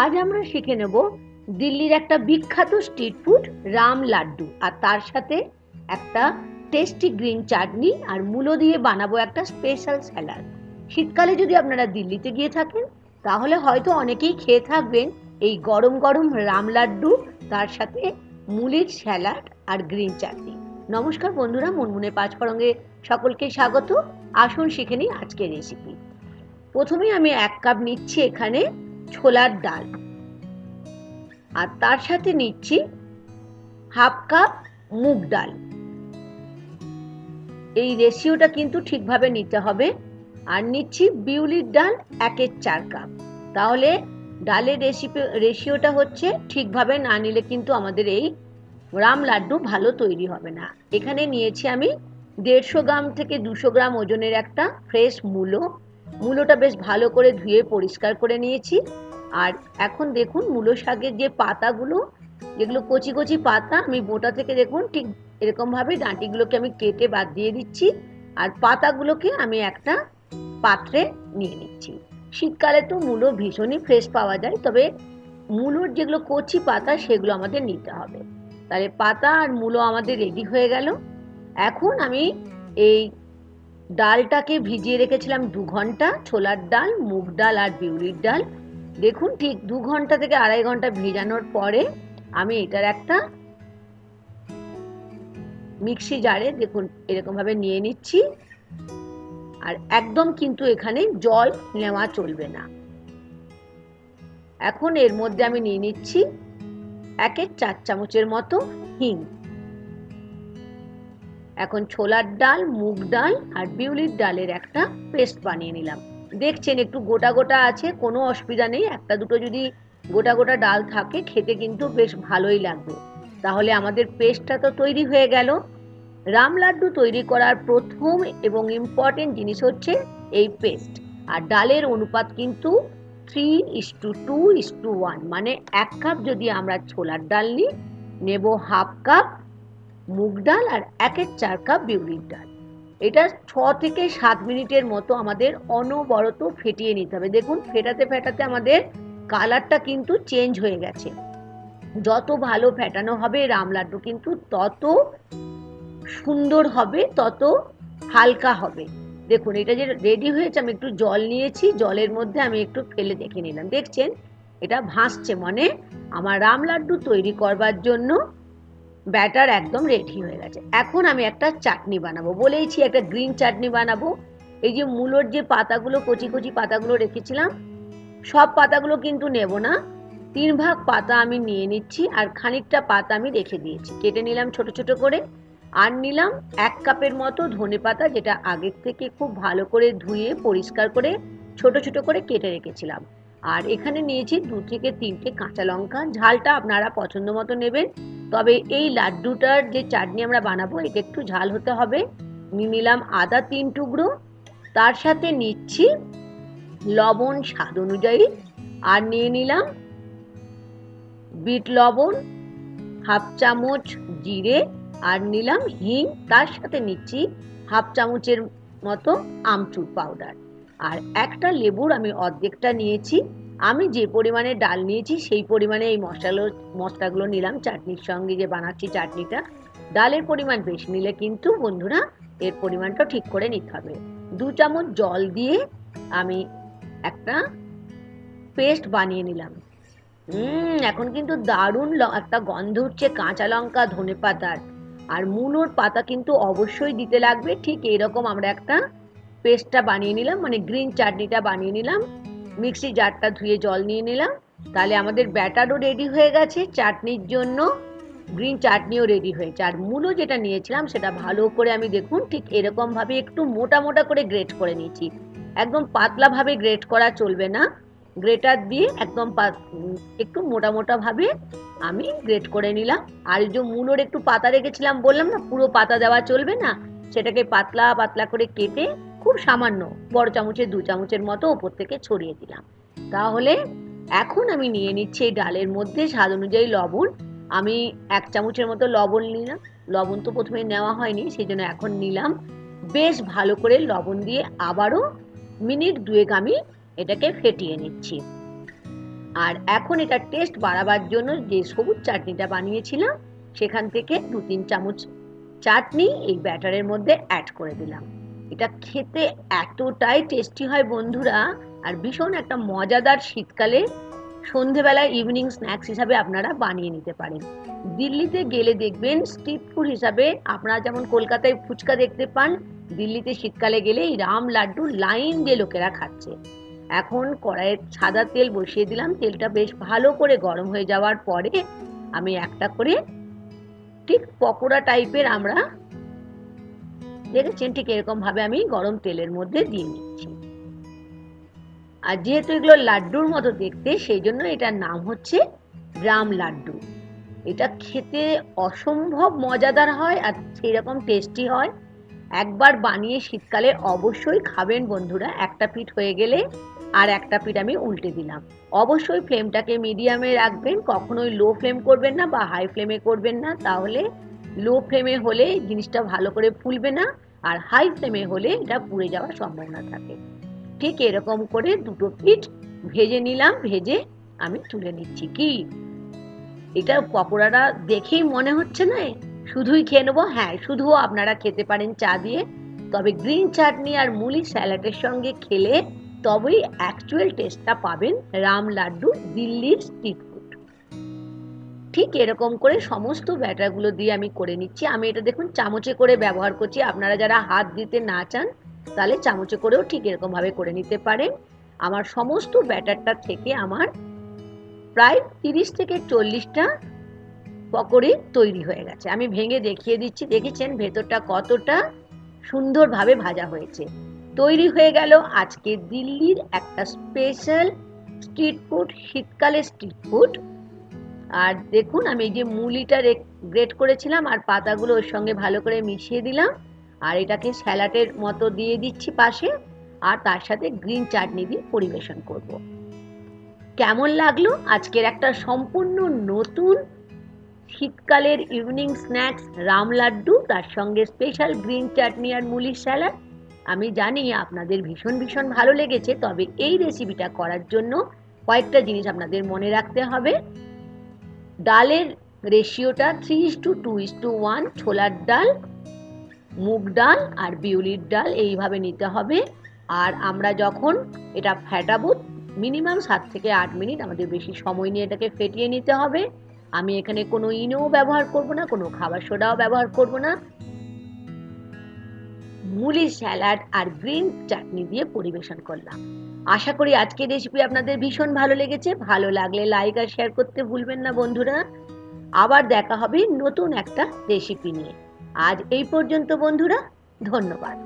আজ আমরা শিখে নেব দিল্লির একটা বিখ্যাত স্ট্রিট ফুড রাম লাড্ডু, আর তার সাথে একটা টেস্টি গ্রিন চাটনি আর মূলো দিয়ে বানাবো একটা স্পেশাল স্যালাড। শীতকালে যদি আপনারা দিল্লিতে গিয়ে থাকেন তাহলে হয়তো অনেকেই খেয়ে থাকবেন এই গরম গরম রাম লাড্ডু, তার সাথে মুলির স্যালাড আর গ্রিন চাটনি। নমস্কার বন্ধুরা, মুনমুনে পাঁচফোড়নে সকলকে স্বাগত। আসুন শিখে নিই আজকের রেসিপি। প্রথমেই আমি 1 কাপ নিচ্ছি এখানে ছোলার ডাল, আর তার সাথে নিচ্ছি হাফ কাপ মুগ ডাল। এই রেশিওটা কিন্তু ঠিকভাবে নিতে হবে। আর নিচ্ছি বিউলির ডাল 1/4 কাপ। তাহলে ডালের রেশিওটা হচ্ছে ঠিকভাবে না নিলে কিন্তু আমাদের এই রাম লাড্ডু ভালো তৈরি হবে না। এখানে নিয়েছি আমি 150 গ্রাম থেকে 200 গ্রাম ওজনের একটা ফ্রেশ মূলো। মূলোটা বেশ ভালো করে ধুয়ে পরিষ্কার করে নিয়েছি। আর এখন দেখুন মূলো শাকের যে পাতাগুলো, যেগুলো কচি কচি পাতা, আমি বোটা থেকে দেখুন ঠিক এরকমভাবে ডাঁটিগুলোকে আমি কেটে বাদ দিয়ে দিচ্ছি। আর পাতাগুলোকে আমি একটা পাত্রে নিয়ে নিচ্ছি। শীতকালে তো মূলো ভীষণই ফ্রেশ পাওয়া যায়, তবে মূলোর যেগুলো কচি পাতা সেগুলো আমাদের নিতে হবে। তাহলে পাতা আর মূলো আমাদের রেডি হয়ে গেল। এখন আমি এই ডালটাকে ভিজিয়ে রেখেছিলাম 2 ঘন্টা, ছোলার ডাল, মুগ ডাল আর বিউলির ডাল। দেখুন ঠিক 2 ঘন্টা থেকে 2.5 ঘন্টা ভেজানোর পরে আমি এটার একটা মিক্সি জারে দেখুন এরকম ভাবে নিয়ে নিচ্ছি। আর একদম কিন্তু এখানে জল নেওয়া চলবে না। এখন এর মধ্যে আমি নিয়ে নিচ্ছি 1/4 চামচের মতো হিং। এখন ছোলার ডাল, মুগ ডাল আর বিউলির ডালের একটা পেস্ট বানিয়ে নিলাম। দেখছেন একটু গোটা গোটা আছে, কোনো অসুবিধা নেই। একটা দুটো যদি গোটা গোটা ডাল থাকে খেতে কিন্তু বেশ ভালোই লাগবে। তাহলে আমাদের পেস্টটা তো তৈরি হয়ে গেল। রাম লাড্ডু তৈরি করার প্রথম এবং ইম্পর্টেন্ট জিনিস হচ্ছে এই পেস্ট। আর ডালের অনুপাত কিন্তু 3:2:1, মানে 1 কাপ যদি আমরা ছোলার ডাল নিই, নেব হাফ কাপ মুগ ডাল আর 1/4 কাপ বিউলির ডাল। এটা 6 থেকে 7 মিনিটের মতো আমাদের অনবরত ফেটিয়ে নিতে হবে। দেখুন ফেটাতে ফেটাতে আমাদের কালারটা কিন্তু চেঞ্জ হয়ে গেছে। যত ভালো ফেটানো হবে রাম লাড্ডু কিন্তু তত সুন্দর হবে, তত হালকা হবে। দেখুন এটা যে রেডি হয়েছে, আমি একটু জল নিয়েছি, জলের মধ্যে আমি একটু ফেলে দেখে নিলাম। দেখছেন এটা ভাসছে, মানে আমার রাম লাড্ডু তৈরি করবার জন্য ব্যাটার একদম রেডি হয়ে গেছে। এখন আমি একটা চাটনি বানাবো, বলেইছি একটা গ্রিন চাটনি বানাবো। এই যে মূলোর যে পাতাগুলো, কচি কচি পাতাগুলো রেখেছিলাম, সব পাতাগুলো কিন্তু নেব না, 3 ভাগ পাতা আমি নিয়ে নিচ্ছি। আর খানিকটা পাতা আমি রেখে দিয়েছি, কেটে নিলাম ছোট ছোট করে। আর নিলাম 1 কাপের মতো ধনে পাতা, যেটা আগের থেকে খুব ভালো করে ধুয়ে পরিষ্কার করে ছোট ছোট করে কেটে রেখেছিলাম। আর এখানে নিয়েছি 2 থেকে 3টে কাঁচা লঙ্কা। ঝালটা আপনারা পছন্দ মতো নেবেন, তবে এই লাড্ডুটার যে চাটনি আমরা বানাবো এটা একটু ঝাল হতে হবে। নিয়ে নিলাম আদা 3 টুকরো, তার সাথে নিচ্ছি লবণ স্বাদ অনুযায়ী। আর নিয়ে নিলাম বিট লবণ, হাফ চামচ জিরে, আর নিলাম হিং। তার সাথে নিচ্ছি হাফ চামচের মতো আমচুর পাউডার। আর একটা লেবুর আমি অর্ধেকটা নিয়েছি। আমি যে পরিমাণে ডাল নিয়েছি সেই পরিমাণে এই মশলাগুলো নিলাম চাটনির সঙ্গে যে বানাচ্ছি চাটনিটা। ডালের পরিমাণ বেশি নিলে কিন্তু বন্ধুরা এর পরিমাণটা ঠিক করে নিতে হবে। 2 চামচ জল দিয়ে আমি একটা পেস্ট বানিয়ে নিলাম। এখন কিন্তু দারুণ একটা গন্ধ উঠছে কাঁচা লঙ্কা, ধনে পাতার। আর মূলোর পাতা কিন্তু অবশ্যই দিতে লাগবে। ঠিক এরকম আমরা একটা পেস্টটা বানিয়ে নিলাম, মানে গ্রিন চাটনিটা বানিয়ে নিলাম। মিক্সি জারটা ধুয়ে জল নিয়ে নিলাম। তাহলে আমাদের ব্যাটারও রেডি হয়ে গেছে, চাটনির জন্য গ্রিন চাটনিও রেডি হয়েছে। আর মূলো যেটা নিয়েছিলাম সেটা ভালো করে আমি দেখুন ঠিক এরকম ভাবে একটু মোটা মোটা করে গ্রেট করে নিয়েছি। একদম পাতলা ভাবে গ্রেট করা চলবে না, গ্রেটার দিয়ে একদম একটু মোটা মোটা ভাবে আমি গ্রেট করে নিলাম। আর এই যে মূলোর একটু পাতা রেখেছিলাম বললাম না, পুরো পাতা দেওয়া চলবে না, সেটাকে পাতলা পাতলা করে কেটে খুব সামান্য বড় চামচের 2 চামচের মতো ওপর থেকে ছড়িয়ে দিলাম। তাহলে এখন আমি নিয়ে নিচ্ছি এই ডালের মধ্যে স্বাদ অনুযায়ী লবণ। আমি 1 চামচের মতো লবণ নিলাম। লবণ তো প্রথমে নেওয়া হয়নি, সেই জন্য এখন নিলাম। বেশ ভালো করে লবণ দিয়ে আবারও মিনিট 2 আমি এটাকে ফেটিয়ে নিচ্ছি। আর এখন এটা টেস্ট বাড়াবার জন্য যে সবুজ চাটনিটা বানিয়েছিলাম সেখান থেকে 2-3 চামচ চাটনি এই ব্যাটারের মধ্যে অ্যাড করে দিলাম। এটা খেতে এতটাই টেস্টি হয় বন্ধুরা, আর ভীষণ একটা মজাদার শীতকালে সন্ধেবেলায় ইভিনিং স্ন্যাক্স হিসাবে আপনারা বানিয়ে নিতে পারেন। দিল্লিতে গেলে দেখবেন স্ট্রিট ফুড হিসাবে আপনারা যেমন কলকাতায় ফুচকা দেখতে পান, দিল্লিতে শীতকালে গেলে এই রাম লাড্ডু লাইন দিয়ে লোকেরা খাচ্ছে। এখন কড়াইয়ে সাদা তেল বসিয়ে দিলাম, তেলটা বেশ ভালো করে গরম হয়ে যাওয়ার পরে আমি একটা করে ঠিক পকোড়া টাইপের, আমরা দেখেছেন ঠিক এরকম ভাবে আমি গরম তেলের মধ্যে দিয়ে নিচ্ছি। আর যেহেতু এগুলো লাড্ডুর মতো দেখতে, সেই জন্য এটার নাম হচ্ছে রাম লাড্ডু। এটা খেতে অসম্ভব মজাদার হয় আর সেই রকম টেস্টি হয়। একবার বানিয়ে শীতকালে অবশ্যই খাবেন বন্ধুরা। একটা পিঠ হয়ে গেলে আর একটা পিঠ আমি উল্টে দিলাম। অবশ্যই ফ্লেমটাকে মিডিয়ামে রাখবেন, কখনোই লো ফ্লেম করবেন না বা হাই ফ্লেমে করবেন না, তাহলে লো ফ্লেমে হলে জিনিসটা ভালো করে ফুলবে না, আর হাই ফ্লেমে হলে এটা পুড়ে যাওয়ার সম্ভাবনা থাকে। ঠিক এরকম করে দুটো পিঠ ভেজে নিলাম, ভেজে আমি তুলে নিচ্ছি। কি এটা পকোড়াটা দেখেই মনে হচ্ছে না শুধুই খেয়ে নেবো? হ্যাঁ, শুধুও আপনারা খেতে পারেন চা দিয়ে, তবে গ্রিন চাটনি আর মুলি স্যালাডের সঙ্গে খেলে তবেই অ্যাকচুয়াল টেস্টটা পাবেন রাম লাড্ডু দিল্লির স্ট্রিট ফুড। ঠিক এরকম করে সমস্ত ব্যাটারগুলো দিয়ে আমি করে নিচ্ছি। আমি এটা দেখুন চামচে করে ব্যবহার করছি, আপনারা যারা হাত দিতে না চান তাহলে চামচে করেও ঠিক এরকম ভাবে করে নিতে পারেন। আমার সমস্ত ব্যাটারটা থেকে আমার প্রায় 30 থেকে 40টা পকোড়ি তৈরি হয়ে গেছে। আমি ভেঙে দেখিয়ে দিচ্ছি, দেখেছেন ভেতরটা কতটা সুন্দরভাবে ভাজা হয়েছে। তৈরি হয়ে গেল আজকে দিল্লির একটা স্পেশাল স্ট্রিট ফুড, শীতকালে স্ট্রিট ফুড। আর দেখুন আমি এই যে মুলিটা গ্রেট করেছিলাম আর পাতাগুলো ওর সঙ্গে ভালো করে মিশিয়ে দিলাম, আর এটাকে স্যালাডের মতো দিয়ে দিচ্ছি পাশে, আর তার সাথে গ্রিন চাটনি দিয়ে পরিবেশন করব। কেমন লাগলো আজকের একটা সম্পূর্ণ নতুন শীতকালের ইভিনিং স্ন্যাক্স রাম লাড্ডু, তার সঙ্গে স্পেশাল গ্রিন চাটনি আর মুলির স্যালাড? আমি জানি আপনাদের ভীষণ ভীষণ ভালো লেগেছে। তবে এই রেসিপিটা করার জন্য কয়েকটা জিনিস আপনাদের মনে রাখতে হবে। ডালের রেশিওটা 3:2:1, ছোলার ডাল, মুগ ডাল আর বিউলির ডাল এইভাবে নিতে হবে। আর আমরা যখন এটা ফেটাবো মিনিমাম 7 থেকে 8 মিনিট আমাদের বেশি সময় নিয়ে এটাকে ফেটিয়ে নিতে হবে। আমি এখানে কোনো ইনোও ব্যবহার করব না, কোনো খাবার সোডাও ব্যবহার করব না। মুলি স্যালাড আর গ্রিন চাটনি দিয়ে পরিবেশন করলাম। আশা করি আজকের রেসিপি আপনাদের ভীষণ ভালো লেগেছে। ভালো লাগলে লাইক আর শেয়ার করতে ভুলবেন না বন্ধুরা। আবার দেখা হবে নতুন একটা রেসিপি নিয়ে। আজ এই পর্যন্ত বন্ধুরা, ধন্যবাদ।